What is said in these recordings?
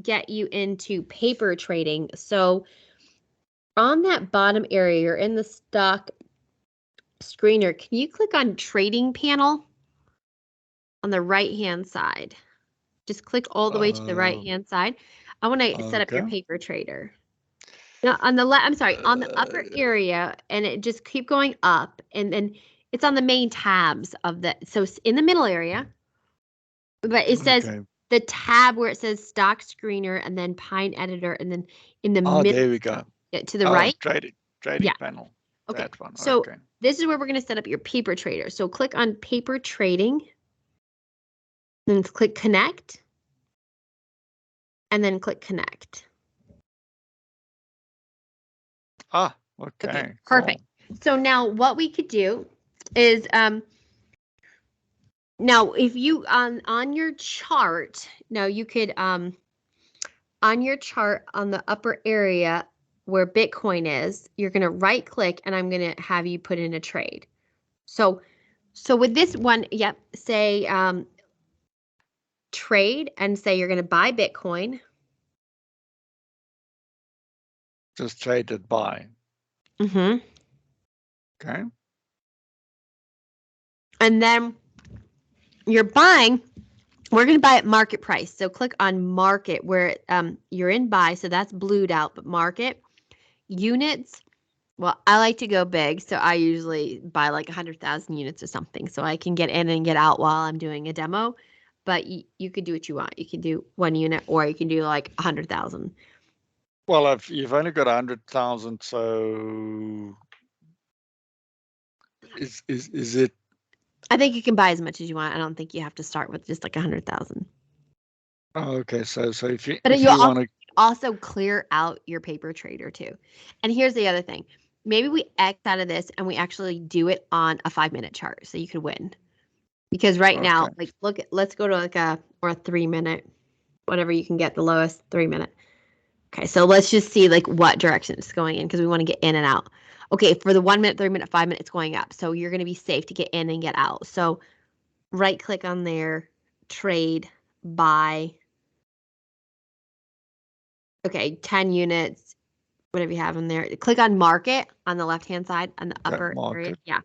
get you into paper trading. So on that bottom area, you're in the stock screener. Can you click on trading panel on the right-hand side? Just click all the way to the right-hand side. I want to set up your paper trader. Now on the left, I'm sorry, on the upper area, and it just keep going up, and then it's on the main tabs of the, so it's in the middle area, but it says the tab where it says stock screener and then Pine editor, and then in the middle. There we go. To the right. Trading panel. Okay. That one. So this is where we're going to set up your paper trader. So click on paper trading, then click connect, and then click connect. Okay. Perfect. Cool. So now what we could do is now if you on your chart, now you could on your chart on the upper area where Bitcoin is, you're going to right click and I'm going to have you put in a trade. So with this one, say trade and say you're going to buy Bitcoin. Just traded buy. Okay. And then you're buying, we're going to buy at market price. So click on market where you're in buy. So that's blued out, but market units. Well, I like to go big. So I usually buy like 100,000 units or something. So I can get in and get out while I'm doing a demo. But you could do what you want. You can do 1 unit or you can do like 100,000. Well, you've only got 100,000, so is it? I think you can buy as much as you want. I don't think you have to start with just like 100,000. Okay, so if you want to also clear out your paper trader too. And here's the other thing. Maybe we X out of this and we actually do it on a 5-minute chart so you could win. Because right now, like let's go to like a 3-minute, whatever you can get, the lowest 3-minute. Okay, so let's just see like what direction it's going in because we want to get in and out. Okay, for the 1 minute, 3 minute, 5 minute, it's going up. So you're going to be safe to get in and get out. So right click on there, trade, buy. Okay, 10 units, whatever you have in there. Click on market on the left-hand side on the upper area. Yeah.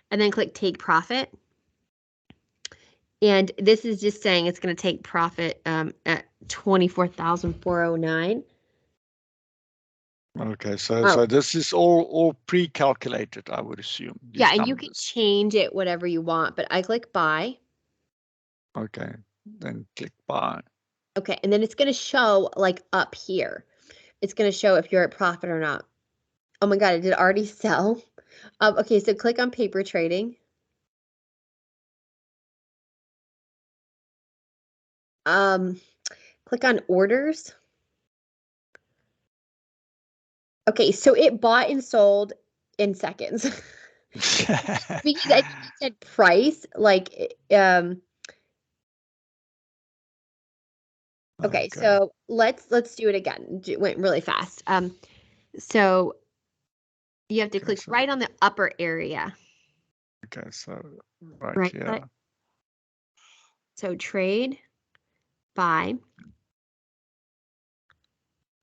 And then click take profit. And this is just saying it's going to take profit at 24,409. Okay, so this is all pre-calculated, I would assume. Yeah, and you can change it whatever you want, but I click buy. Okay, then click buy. Okay, and then it's going to show like up here. It's going to show if you're at profit or not. Oh my God, it did already sell. Okay, so click on paper trading. Click on orders. Okay, so it bought and sold in seconds. Because I think it said price, like okay, so let's do it again. It went really fast. So you have to click right on the upper area. Okay, so right here. So trade, buy.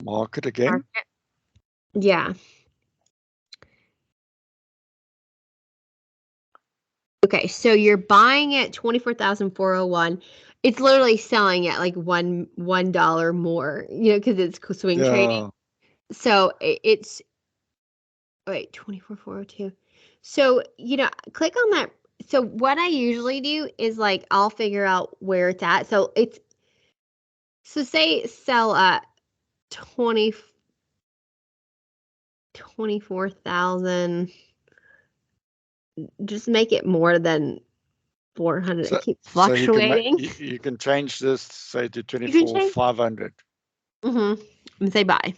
Market again. Market. Yeah. Okay, so you're buying at 24,401. It's literally selling at like $1 more, because it's swing trading. So it's 24,402. So click on that. So what I usually do is like I'll figure out where it's at. So say sell at 24,000. Just make it more than 400. It keeps fluctuating. So you can change this, say, to 24,500. And say buy.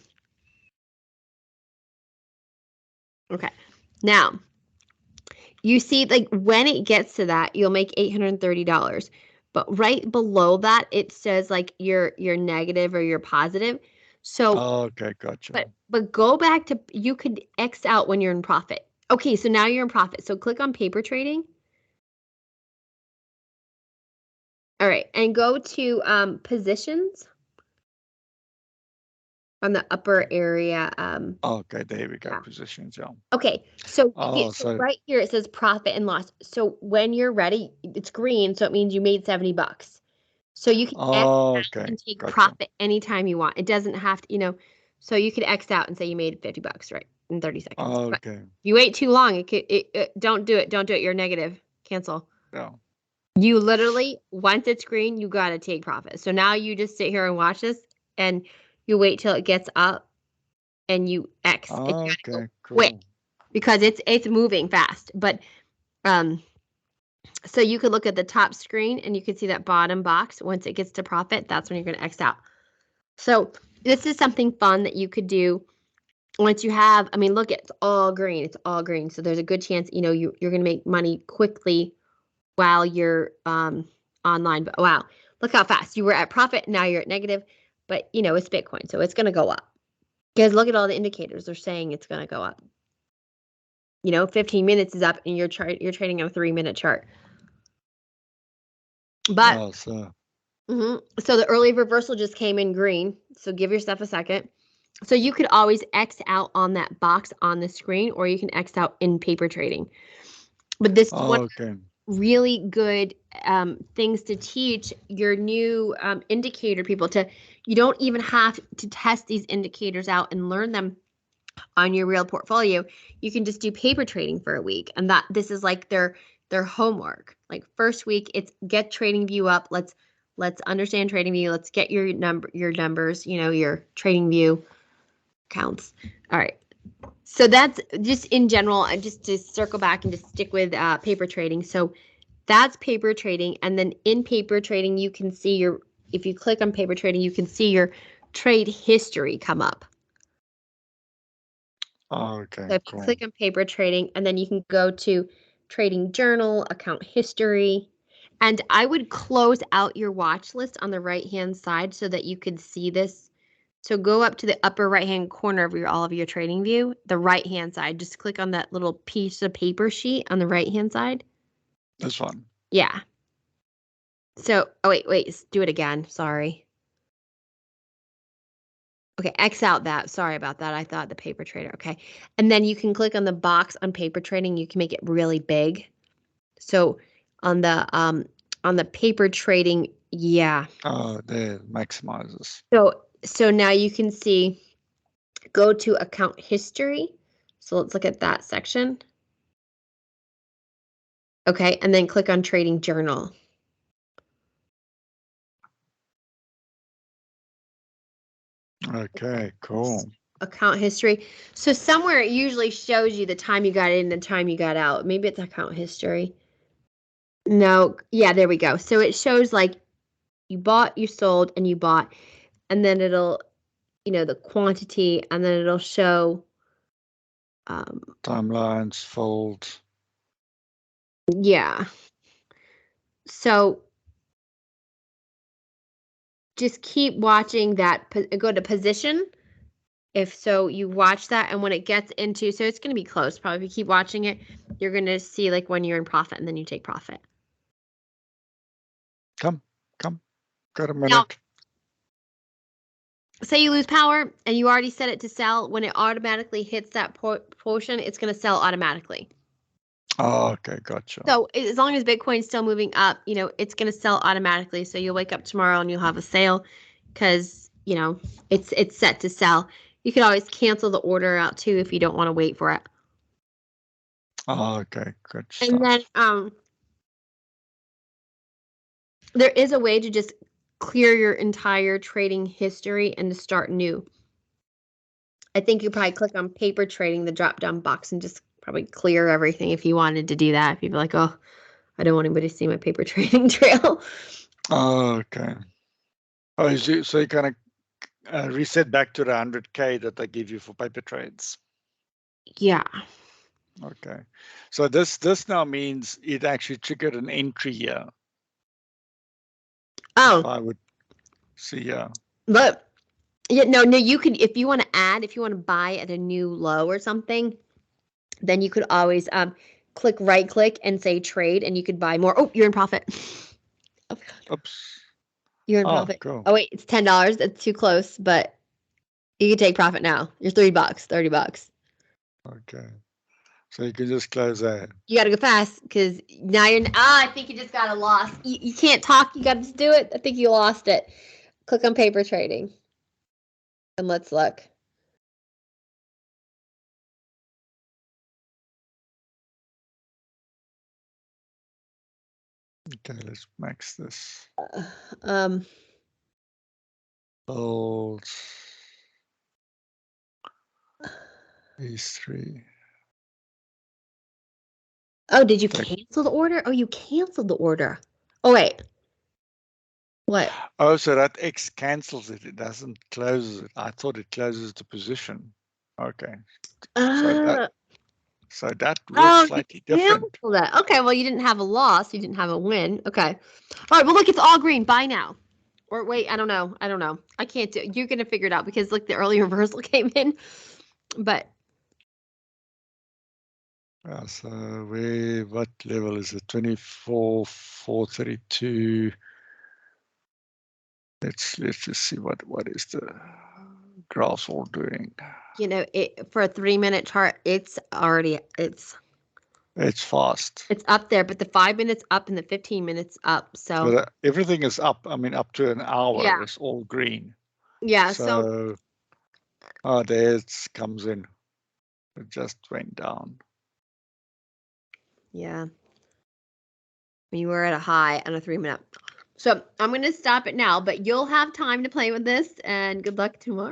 Okay. Now, you see, like when it gets to that, you'll make $830. But right below that, it says like you're negative or you're positive. So okay, gotcha. But go back to, you could X out when you're in profit. Okay, so now you're in profit. So click on paper trading. All right, and go to positions. on the upper area. Okay, there we go. Yeah. Positions, yeah. Okay, so, So right here it says profit and loss. So when you're ready, it's green, so it means you made $70. So you can X out okay, and take gotcha. profit anytime you want. It doesn't have to, so you could X out and say you made $50, right, in 30 seconds. But Okay, if you wait too long, don't do it. Don't do it. You're negative. Cancel. yeah. You literally, once it's green, you got to take profit. So now you just sit here and watch this, and you wait till it gets up, and you X. And you gotta go Okay, quick cool. because it's moving fast. But so you could look at the top screen and you can see that bottom box. Once it gets to profit, that's when you're going to X out. So this is something fun that you could do once you have. I mean, look, it's all green. It's all green. So there's a good chance you're going to make money quickly while you're online. But wow, look how fast you were at profit. Now you're at negative. But it's Bitcoin, so it's going to go up. Because look at all the indicators. They're saying it's going to go up. 15 minutes is up, and you're trading on a 3-minute chart. But so the early reversal just came in green. So give yourself a second. So you could always X out on that box on the screen, or you can X out in paper trading. But this is one really good things to teach your new indicator people you don't even have to test these indicators out and learn them on your real portfolio. You can just do paper trading for a week, and this is like their homework. Like first week, it's get TradingView up. Let's understand TradingView. Let's get your numbers. Your TradingView counts. All right. So that's just in general. Just to circle back and just stick with paper trading. So that's paper trading, and then in paper trading, you can see if you click on paper trading, you can see your trade history come up. Okay. So if you click on paper trading, and then you can go to trading journal, account history, and I would close out your watch list on the right-hand side so that you could see this. So go up to the upper right-hand corner of all of your trading view, the right-hand side. Just click on that little piece of paper sheet on the right-hand side. This one. Yeah. So, wait, do it again. Sorry. Okay, X out that. Sorry about that. I thought the paper trader. Okay. And then you can click on the box on paper trading. You can make it really big. So on the paper trading, yeah. Oh, there maximizes. So now you can see, go to account history. So let's look at that section. Okay, and then click on trading journal. Okay, cool. Account history. So somewhere it usually shows you the time you got in and the time you got out. Maybe it's account history. No, yeah, there we go. So it shows like you bought, you sold, and you bought, and then it'll, the quantity, and then it'll show timelines, folds. Yeah. So just keep watching that. Go to position. If so, you watch that, and when it gets into, so it's going to be close. Probably if you keep watching it, you're going to see like when you're in profit, and then you take profit. Come. Got a minute. Now, say you lose power and you already set it to sell. When it automatically hits that portion, it's going to sell automatically. Oh, okay, gotcha. So as long as Bitcoin's still moving up, it's going to sell automatically. So you'll wake up tomorrow and you'll have a sale because, it's set to sell. You can always cancel the order out too if you don't want to wait for it. Oh, okay, good stuff. And then there is a way to just clear your entire trading history and to start new. I think you probably click on paper trading, the drop down box, and just probably clear everything if you wanted to do that. If you'd be like, oh, I don't want anybody to see my paper trading trail. Oh, okay. Oh, so you kind of reset back to the 100K that they give you for paper trades. Yeah. Okay. So this now means it actually triggered an entry here. Oh. If I would see, yeah. But yeah, no, you could, if you want to buy at a new low or something, then you could always right click and say trade, and you could buy more. Oh, you're in profit. Oh, oops. You're in profit. Cool. Oh wait, it's $10. That's too close, but You can take profit now. You're $3, $30. Okay. So you can just close that. You got to go fast because now you're. I think you just got a loss. You can't talk. You got to just do it. I think you lost it. Click on paper trading. And let's look. Okay, let's max this. Holds. These three. Oh, did you cancel the order? Oh, you canceled the order. Oh, wait. What? Oh, so that X cancels it. It doesn't close it. I thought it closes the position. Okay. So that works slightly different. That. Okay, well, you didn't have a loss. You didn't have a win. Okay. All right, well, look, it's all green. Buy now. Or wait, I don't know. I can't do it. You're going to figure it out because, look, the early reversal came in. But. So what level is it? 24,432. Let's just see what is the graphs all doing. You know, for a 3-minute chart, it's fast. It's up there, but the 5 minutes up and the 15 minutes up. So everything is up. I mean, up to an hour, yeah. It's all green. Yeah. So there it comes in. It just went down. Yeah. You were at a high on a 3-minute. So I'm going to stop it now, but you'll have time to play with this, and good luck tomorrow.